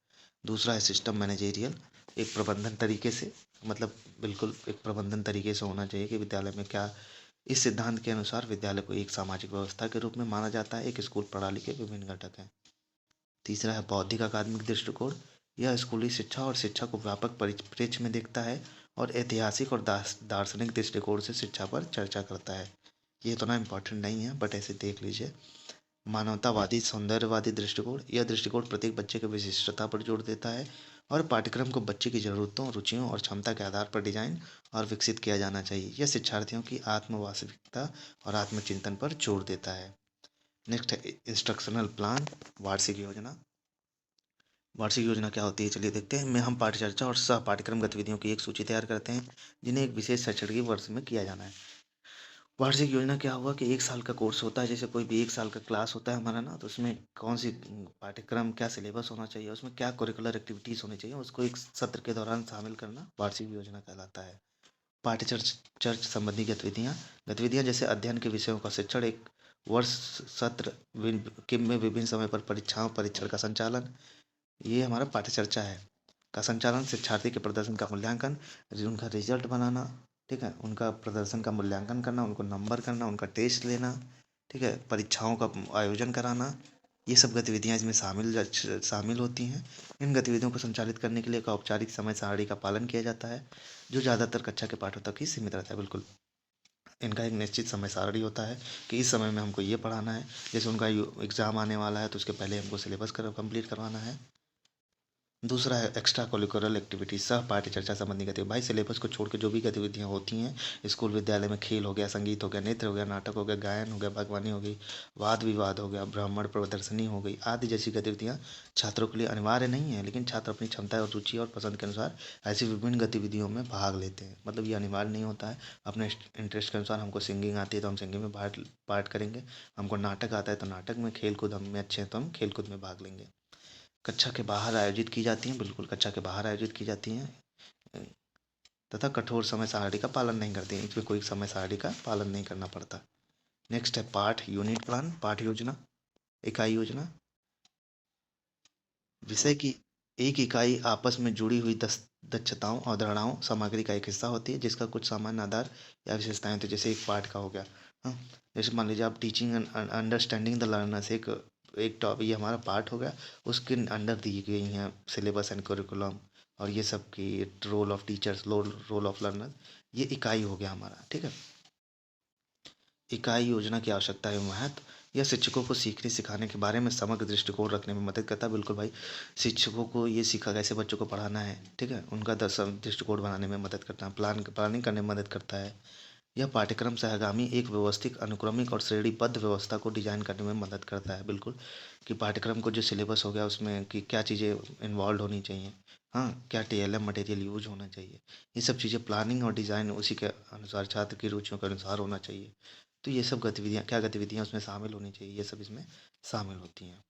A: दूसरा है सिस्टम मैनेजेरियल, एक प्रबंधन तरीके से, मतलब बिल्कुल एक प्रबंधन तरीके से होना चाहिए कि विद्यालय में क्या। इस सिद्धांत के अनुसार विद्यालय को एक सामाजिक व्यवस्था के रूप में माना जाता है। एक स्कूल प्रणाली के विभिन्न घटक हैं। तीसरा है बौद्धिक अकादमिक दृष्टिकोण। यह स्कूली शिक्षा और शिक्षा को व्यापक परिप्रेक्ष्य में देखता है और ऐतिहासिक और दार्शनिक दृष्टिकोण से शिक्षा पर चर्चा करता है। ये इतना इम्पोर्टेंट नहीं है बट ऐसे देख लीजिए। मानवतावादी सौंदर्यवादी दृष्टिकोण, यह दृष्टिकोण प्रत्येक बच्चे की विशिष्टता पर जोर देता है और पाठ्यक्रम को बच्चे की ज़रूरतों, रुचियों और क्षमता के आधार पर डिजाइन और विकसित किया जाना चाहिए। यह शिक्षार्थियों की आत्म वास्तविकता और आत्मचिंतन पर जोर देता है। नेक्स्ट है इंस्ट्रक्शनल प्लान, वार्षिक योजना। वार्षिक योजना क्या होती है चलिए देखते हैं। में हम पाठ्यचर्चा और सह पाठ्यक्रम गतिविधियों की एक सूची तैयार करते हैं जिन्हें एक विशेष शैक्षणिक वर्ष में किया जाना है। वार्षिक योजना क्या हुआ कि एक साल का कोर्स होता है, जैसे कोई भी एक साल का क्लास होता है हमारा ना, तो उसमें कौन सी पाठ्यक्रम, क्या सिलेबस होना चाहिए, उसमें क्या करिकुलर एक्टिविटीज़ होनी चाहिए, उसको एक सत्र के दौरान शामिल करना वार्षिक योजना कहलाता है। पाठ्यचर्च चर्च संबंधी गतिविधियाँ, गतिविधियाँ जैसे अध्ययन के विषयों का शिक्षण, एक वर्ष सत्र में विभिन्न समय पर परीक्षाओं परीक्षण का संचालन, ये हमारा पाठ्यचर्चा है। का संचालन, शिक्षार्थी के प्रदर्शन का मूल्यांकन, उनका रिजल्ट बनाना, ठीक है, उनका प्रदर्शन का मूल्यांकन करना, उनको नंबर करना, उनका टेस्ट लेना, ठीक है, परीक्षाओं का आयोजन कराना, ये सब गतिविधियाँ इसमें शामिल होती हैं। इन गतिविधियों को संचालित करने के लिए एक औपचारिक समय सारणी का पालन किया जाता है जो ज़्यादातर कक्षा के पाठों तक ही सीमित रहता है। बिल्कुल इनका एक निश्चित समय सारणी होता है कि इस समय में हमको ये पढ़ाना है। जैसे उनका एग्ज़ाम आने वाला है तो उसके पहले हमको सिलेबस कंप्लीट करवाना है। दूसरा है एक्स्ट्रा करिकुलर एक्टिविटीज, सह पाठ्य चर्चा संबंधी गतिविधि। भाई सिलेबस को छोड़ के जो भी गतिविधियाँ होती हैं स्कूल विद्यालय में, खेल हो गया, संगीत हो गया, नृत्य हो गया, नाटक हो गया, गायन हो गया, बागवानी हो गई, वाद विवाद हो गया, ब्राह्मण प्रदर्शनी हो गई आदि जैसी गतिविधियाँ छात्रों के लिए अनिवार्य नहीं है, लेकिन छात्र अपनी क्षमता और रुचि और पसंद के अनुसार ऐसी विभिन्न गतिविधियों में भाग लेते हैं। मतलब ये अनिवार्य नहीं होता है, अपने इंटरेस्ट के अनुसार। हमको सिंगिंग आती है तो हम सिंगिंग में पार्ट करेंगे, हमको नाटक आता है तो नाटक में, खेल कूद हम में अच्छे हैं तो हम खेल कूद में भाग लेंगे। कक्षा के बाहर आयोजित की जाती हैं, बिल्कुल कक्षा के बाहर आयोजित की जाती हैं, तथा कठोर समय सारणी का पालन नहीं करती हैं, इसमें कोई समय सारणी का पालन नहीं करना पड़ता। नेक्स्ट है पाठ यूनिट प्लान, पाठ योजना, इकाई योजना। विषय की एक इकाई आपस में जुड़ी हुई दक्षताओं, अवधारणाओं, सामग्री का एक हिस्सा होती है जिसका कुछ सामान्य आधार या विशेषताएं होती है, जैसे एक पाठ का हो गया। हाँ, जैसे मान लीजिए आप teaching and understanding the learners, एक एक टॉपिक, ये हमारा पार्ट हो गया, उसके अंडर दी गई हैं सिलेबस एंड करिकुलम और ये सब की role of teachers, role of learner, ये इकाई हो गया हमारा। ठीक है, इकाई योजना की आवश्यकता एवं महत्व। यह शिक्षकों को सीखने सिखाने के बारे में समग्र दृष्टिकोण रखने में मदद करता है। बिल्कुल भाई, शिक्षकों को ये सीखा कैसे बच्चों को पढ़ाना है, ठीक है, उनका दृष्टिकोण बनाने में मदद करता है, प्लानिंग करने में मदद करता है। यह पाठ्यक्रम सहगामी एक व्यवस्थित, अनुक्रमिक और श्रेणीबद्ध व्यवस्था को डिजाइन करने में मदद करता है। बिल्कुल, कि पाठ्यक्रम को जो सिलेबस हो गया उसमें कि क्या चीज़ें इन्वॉल्व होनी चाहिए, हाँ, क्या टीएलएम मटेरियल यूज होना चाहिए, ये सब चीज़ें प्लानिंग और डिज़ाइन उसी के अनुसार, छात्र की रुचियों के अनुसार होना चाहिए। तो ये सब गतिविधियाँ, क्या गतिविधियाँ उसमें शामिल होनी चाहिए, ये सब इसमें शामिल होती हैं।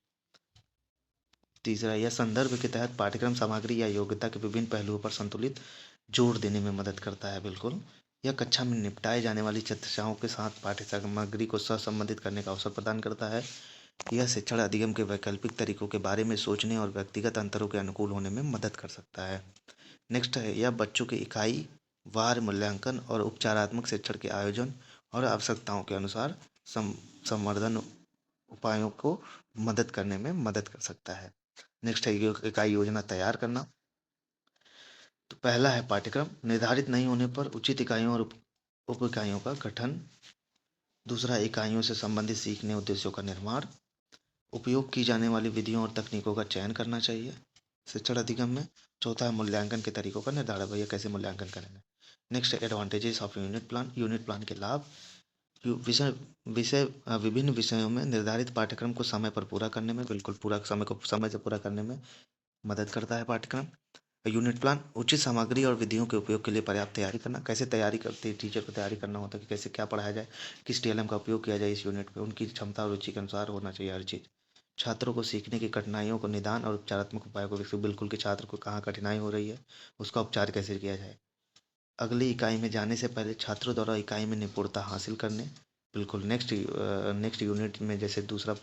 A: तीसरा, यह संदर्भ के तहत पाठ्यक्रम सामग्री या योग्यता के विभिन्न पहलुओं पर संतुलित जोर देने में मदद करता है। बिल्कुल, यह कक्षा में निपटाए जाने वाली चर्चाओं के साथ पाठ्य सामग्री को सहसंबंधित करने का अवसर प्रदान करता है। यह शिक्षण अधिगम के वैकल्पिक तरीकों के बारे में सोचने और व्यक्तिगत अंतरों के अनुकूल होने में मदद कर सकता है। नेक्स्ट है, यह बच्चों के इकाई वार मूल्यांकन और उपचारात्मक शिक्षण के आयोजन और आवश्यकताओं के अनुसार संवर्धन उपायों को मदद करने में मदद कर सकता है। नेक्स्ट है इकाई योजना तैयार करना। तो पहला है पाठ्यक्रम निर्धारित नहीं होने पर उचित इकाइयों और उप इकाइयों का गठन। दूसरा, इकाइयों से संबंधित सीखने उद्देश्यों का निर्माण। उपयोग की जाने वाली विधियों और तकनीकों का चयन करना चाहिए शिक्षण अधिगम में। चौथा है मूल्यांकन के तरीकों का निर्धारण, भैया कैसे मूल्यांकन करेंगे। नेक्स्ट है advantages of unit plan, unit plan के लाभ। विषय विषय विभिन्न विषयों में निर्धारित पाठ्यक्रम को समय पर पूरा करने में, बिल्कुल पूरा समय को समय से पूरा करने में मदद करता है पाठ्यक्रम। यूनिट प्लान उचित सामग्री और विधियों के उपयोग के लिए पर्याप्त तैयारी करना, कैसे तैयारी करते हैं, टीचर को तैयारी करना होता है कि कैसे क्या पढ़ाया जाए, किस टीएलएम का उपयोग किया जाए इस यूनिट पे, उनकी क्षमता और रुचि के अनुसार होना चाहिए हर चीज़। छात्रों को सीखने की कठिनाइयों को निदान और उपचारात्मक उपायों को विकसित, बिल्कुल कि छात्र को कहाँ कठिनाई हो रही है, उसका उपचार कैसे किया जाए। अगली इकाई में जाने से पहले छात्रों द्वारा इकाई में निपुणता हासिल करने, बिल्कुल नेक्स्ट यूनिट में जैसे दूसरा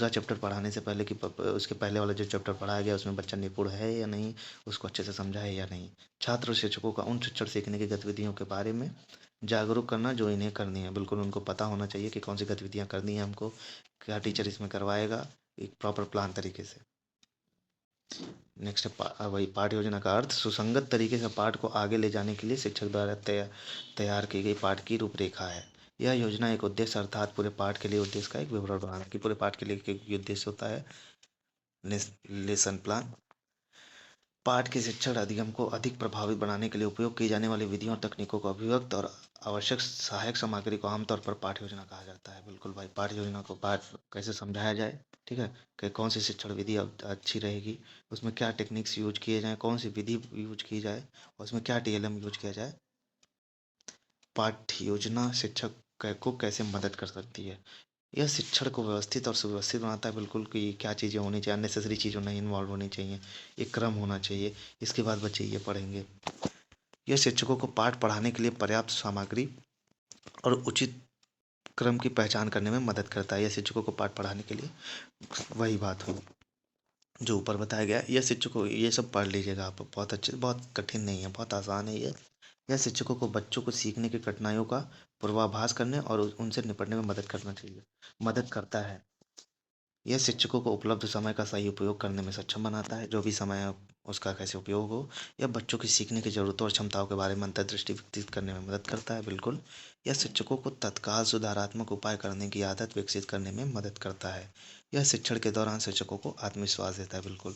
A: चैप्टर पढ़ाने से पहले कि उसके पहले वाला जो चैप्टर पढ़ाया गया उसमें बच्चा निपुण है या नहीं, उसको अच्छे से समझा है या नहीं। छात्र और शिक्षकों का उन शिक्षण सीखने की गतिविधियों के बारे में जागरूक करना जो इन्हें करनी है, बिल्कुल उनको पता होना चाहिए कि कौन सी गतिविधियाँ करनी है हमको, क्या टीचर इसमें करवाएगा, एक प्रॉपर प्लान तरीके से। नेक्स्ट है वही पाठ योजना का अर्थ, सुसंगत तरीके से पाठ को आगे ले जाने के लिए शिक्षक द्वारा तैयार की गई पाठ की रूपरेखा है। यह योजना एक उद्देश्य, अर्थात पूरे पाठ के लिए उद्देश्य का एक विवरण बनाना, कि पूरे पाठ के लिए एक उद्देश्य होता है। लेसन प्लान पाठ के शिक्षण अधिगम को अधिक प्रभावित बनाने के लिए उपयोग की जाने वाली विधियों और तकनीकों को अभिव्यक्त और आवश्यक सहायक सामग्री को आमतौर पर पाठ योजना कहा जाता है। बिल्कुल भाई, पाठ योजना को पाठ कैसे समझाया जाए, ठीक है, कि कौन सी शिक्षण विधि अब अच्छी रहेगी, उसमें क्या टेक्निक्स यूज किए जाएँ, कौन सी विधि यूज की जाए और उसमें क्या टीएलएम यूज किया जाए। पाठ्य योजना शिक्षक को कैसे मदद कर सकती है, यह शिक्षण को व्यवस्थित और सुव्यवस्थित बनाता है। बिल्कुल कि क्या चीज़ें होनी चाहिए, अननेसेसरी चीज़ों नहीं इन्वॉल्व होनी चाहिए, एक क्रम होना चाहिए, इसके बाद बच्चे ये पढ़ेंगे। यह शिक्षकों को पाठ पढ़ाने के लिए पर्याप्त सामग्री और उचित क्रम की पहचान करने में मदद करता है। यह शिक्षकों को पाठ पढ़ाने के लिए वही बात हुई जो ऊपर बताया गया। यह शिक्षकों, ये सब पढ़ लीजिएगा आप, बहुत अच्छे, बहुत कठिन नहीं है, बहुत आसान है ये। यह शिक्षकों को बच्चों को सीखने की कठिनाइयों का पूर्वाभास करने और उनसे निपटने में मदद करना चाहिए, मदद करता है। यह शिक्षकों को उपलब्ध समय का सही उपयोग करने में सक्षम बनाता है, जो भी समय है उसका कैसे उपयोग हो। यह बच्चों की सीखने की ज़रूरतों और क्षमताओं के बारे में अंतर्दृष्टि विकसित करने में मदद करता है। बिल्कुल, यह शिक्षकों को तत्काल सुधारात्मक उपाय करने की आदत विकसित करने में मदद करता है। यह शिक्षण के दौरान शिक्षकों को आत्मविश्वास देता है। बिल्कुल।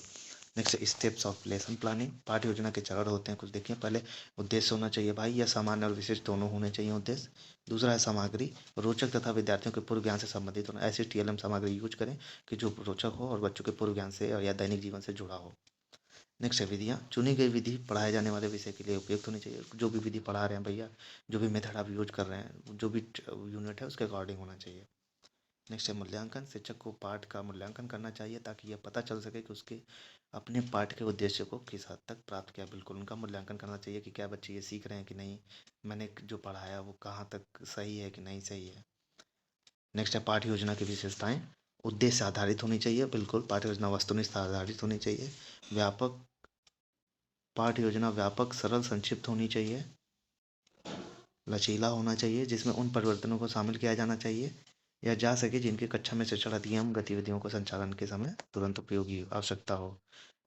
A: Next, steps of lesson planning, पाठ योजना के चरण होते हैं कुछ, देखिए पहले उद्देश्य होना चाहिए भाई, यह सामान्य और विशेष दोनों होने चाहिए उद्देश्य। दूसरा है सामग्री, रोचक तथा विद्यार्थियों के पूर्व ज्ञान से संबंधित होना, ऐसी टीएलएम सामग्री यूज करें कि जो रोचक हो और बच्चों के पूर्व ज्ञान से या दैनिक जीवन से जुड़ा हो। नेक्स्ट है विधियाँ, चुनी गई विधि पढ़ाए जाने वाले विषय के लिए उपयुक्त होनी चाहिए, जो भी विधि पढ़ा रहे हैं भैया, जो भी मेथड आप यूज कर रहे हैं, जो भी यूनिट है उसके अकॉर्डिंग होना चाहिए। नेक्स्ट है मूल्यांकन। शिक्षक को पाठ का मूल्यांकन करना चाहिए ताकि यह पता चल सके कि उसके अपने पाठ के उद्देश्य को किस हद तक प्राप्त किया। बिल्कुल उनका मूल्यांकन करना चाहिए कि क्या बच्चे ये सीख रहे हैं कि नहीं, मैंने जो पढ़ाया वो कहाँ तक सही है कि नहीं सही है। नेक्स्ट है पाठ्य योजना की विशेषताएं। उद्देश्य आधारित होनी चाहिए, बिल्कुल पाठ्य योजना वस्तुनिष्ठ आधारित होनी चाहिए। व्यापक पाठ्य योजना व्यापक, सरल, संक्षिप्त होनी चाहिए। लचीला होना चाहिए जिसमें उन परिवर्तनों को शामिल किया जाना चाहिए या जा सके जिनके कक्षा में शिक्षण अधिगम गतिविधियों को संचालन के समय तुरंत उपयोगी आवश्यकता हो।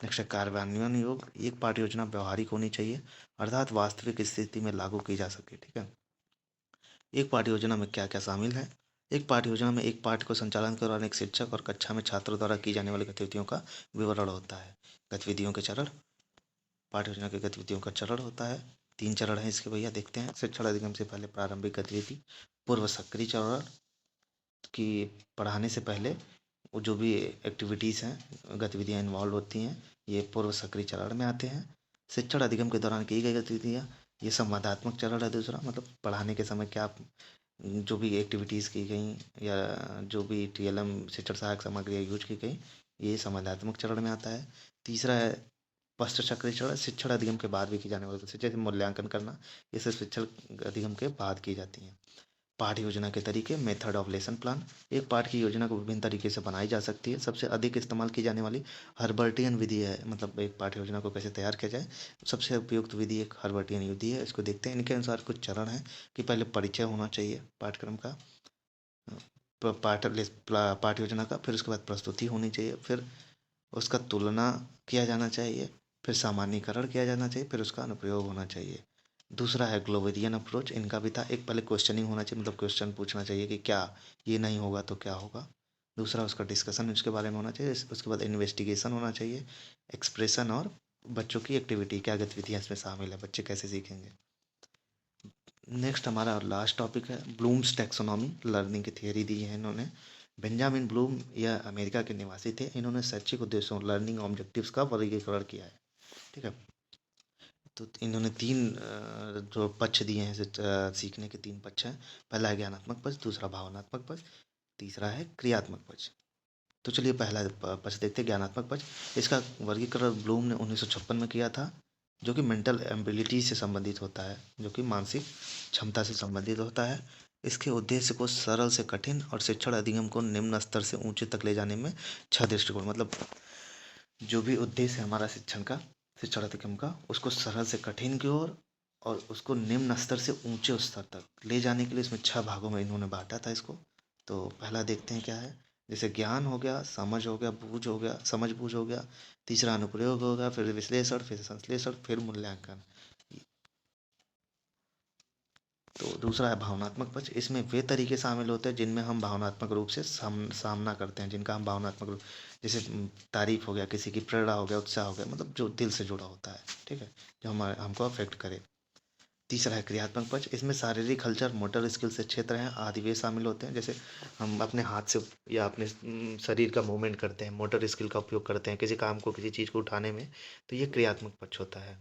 A: नेक्स्ट है कार्यान्वयन योग्य। एक पाठ्य योजना व्यवहारिक होनी चाहिए अर्थात वास्तविक स्थिति में लागू की जा सके। ठीक है, एक पाठ्य योजना में क्या क्या शामिल है। एक पाठ्य योजना में एक पाठ को संचालन के दौरान एक शिक्षक और कक्षा में छात्रों द्वारा की जाने वाली गतिविधियों का विवरण होता है। गतिविधियों के चरण, पाठ्य योजना की गतिविधियों का चरण होता है। 3 चरण है इसके भैया, देखते हैं। शिक्षण अधिगम से पहले प्रारंभिक गतिविधि, पूर्व सक्रिय चरण की पढ़ाने से पहले वो जो भी एक्टिविटीज़ हैं, गतिविधियाँ इन्वॉल्व होती हैं, ये पूर्व सक्रिय चरण में आते हैं। शिक्षण अधिगम के दौरान की गई गतिविधियाँ, ये संवादात्मक चरण है दूसरा, मतलब पढ़ाने के समय क्या जो भी एक्टिविटीज़ की गई या जो भी TLM शिक्षण सहायक सामग्री यूज की गई, ये संवादात्मक चरण में आता है। तीसरा है पश्च सक्रिय चरण, शिक्षण अधिगम के बाद भी की जाने वाली जैसे मूल्यांकन करना, ये सब शिक्षण अधिगम के बाद की जाती हैं। पाठ योजना के तरीके, मेथड ऑफ लेसन प्लान। एक पाठ की योजना को विभिन्न तरीके से बनाई जा सकती है। सबसे अधिक इस्तेमाल की जाने वाली हर्बर्टियन विधि है, मतलब एक पाठ योजना को कैसे तैयार किया जाए, सबसे उपयुक्त विधि एक हर्बर्टियन विधि है। इसको देखते हैं। इनके अनुसार कुछ चरण हैं कि पहले परिचय होना चाहिए पाठ्यक्रम का, पाठ योजना का, फिर उसके बाद प्रस्तुति होनी चाहिए, फिर उसका तुलना किया जाना चाहिए, फिर सामान्यीकरण किया जाना चाहिए, फिर उसका अनुप्रयोग होना चाहिए। दूसरा है ग्लोबेरियन अप्रोच। इनका भी था, एक पहले क्वेश्चनिंग होना चाहिए, मतलब क्वेश्चन पूछना चाहिए कि क्या ये नहीं होगा तो क्या होगा। दूसरा उसका डिस्कशन उसके बारे में होना चाहिए। उसके बाद इन्वेस्टिगेशन होना चाहिए, एक्सप्रेशन और बच्चों की एक्टिविटी, क्या गतिविधियाँ इसमें शामिल है, बच्चे कैसे सीखेंगे। नेक्स्ट हमारा लास्ट टॉपिक है ब्लूम्स टैक्सोनॉमी। लर्निंग की थियरी दी है इन्होंने। बेंजामिन ब्लूम यह अमेरिका के निवासी थे। इन्होंने शैक्षिक उद्देश्यों लर्निंग ऑब्जेक्टिव्स का वर्गीकरण किया है। ठीक है, तो इन्होंने 3 जो पक्ष दिए हैं, सीखने के 3 पक्ष हैं। पहला है ज्ञानात्मक पक्ष, दूसरा भावनात्मक पक्ष, तीसरा है क्रियात्मक पक्ष। तो चलिए पहला पक्ष देखते हैं, ज्ञानात्मक पक्ष। इसका वर्गीकरण ब्लूम ने 1956 में किया था, जो कि मेंटल एबिलिटी से संबंधित होता है, जो कि मानसिक क्षमता से संबंधित होता है। इसके उद्देश्य को सरल से कठिन और शिक्षण अधिगम को निम्न स्तर से ऊंचे तक ले जाने में 6 दृष्टिकोण, मतलब जो भी उद्देश्य है हमारा शिक्षण का, शिक्षण अधिगम का, उसको सरल से कठिन की ओर और उसको निम्न स्तर से ऊंचे स्तर तक ले जाने के लिए इसमें 6 भागों में इन्होंने बांटा था इसको। तो पहला देखते हैं क्या है। जैसे ज्ञान हो गया, समझ हो गया, बूझ हो गया, समझ बूझ हो गया, तीसरा अनुप्रयोग हो गया, फिर विश्लेषण, फिर संश्लेषण, फिर मूल्यांकन। तो दूसरा है भावनात्मक पक्ष। इसमें वे तरीके शामिल होते हैं जिनमें हम भावनात्मक रूप से सामना करते हैं, जिनका हम भावनात्मक रूप, जैसे तारीफ हो गया, किसी की प्रेरणा हो गया, उत्साह हो गया, मतलब जो दिल से जुड़ा होता है। ठीक है, जो हमारे हमको अफेक्ट करे। तीसरा है क्रियात्मक पक्ष। इसमें शारीरिक हलचल, मोटर स्किल से क्षेत्र हैं आदि वे शामिल होते हैं। जैसे हम अपने हाथ से या अपने शरीर का मूवमेंट करते हैं, मोटर स्किल का उपयोग करते हैं किसी काम को, किसी चीज़ को उठाने में, तो ये क्रियात्मक पक्ष होता है।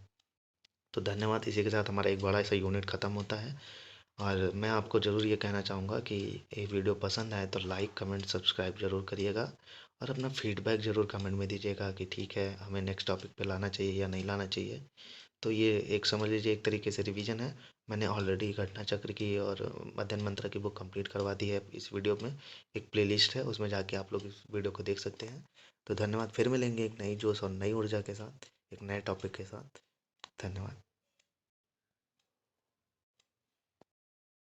A: तो धन्यवाद। इसी के साथ हमारा एक बड़ा सा यूनिट ख़त्म होता है। और मैं आपको ज़रूर ये कहना चाहूँगा कि ये वीडियो पसंद आए तो लाइक, कमेंट, सब्सक्राइब ज़रूर करिएगा और अपना फीडबैक ज़रूर कमेंट में दीजिएगा कि ठीक है, हमें नेक्स्ट टॉपिक पे लाना चाहिए या नहीं लाना चाहिए। तो ये एक समझ लीजिए एक तरीके से रिवीजन है। मैंने ऑलरेडी घटना चक्र की और मध्यन मंत्र की बुक कंप्लीट करवा दी है। इस वीडियो में एक प्लेलिस्ट है, उसमें जाके आप लोग इस वीडियो को देख सकते हैं। तो धन्यवाद। फिर मिलेंगे एक नई जोश और नई ऊर्जा के साथ, एक नए टॉपिक के साथ। धन्यवाद।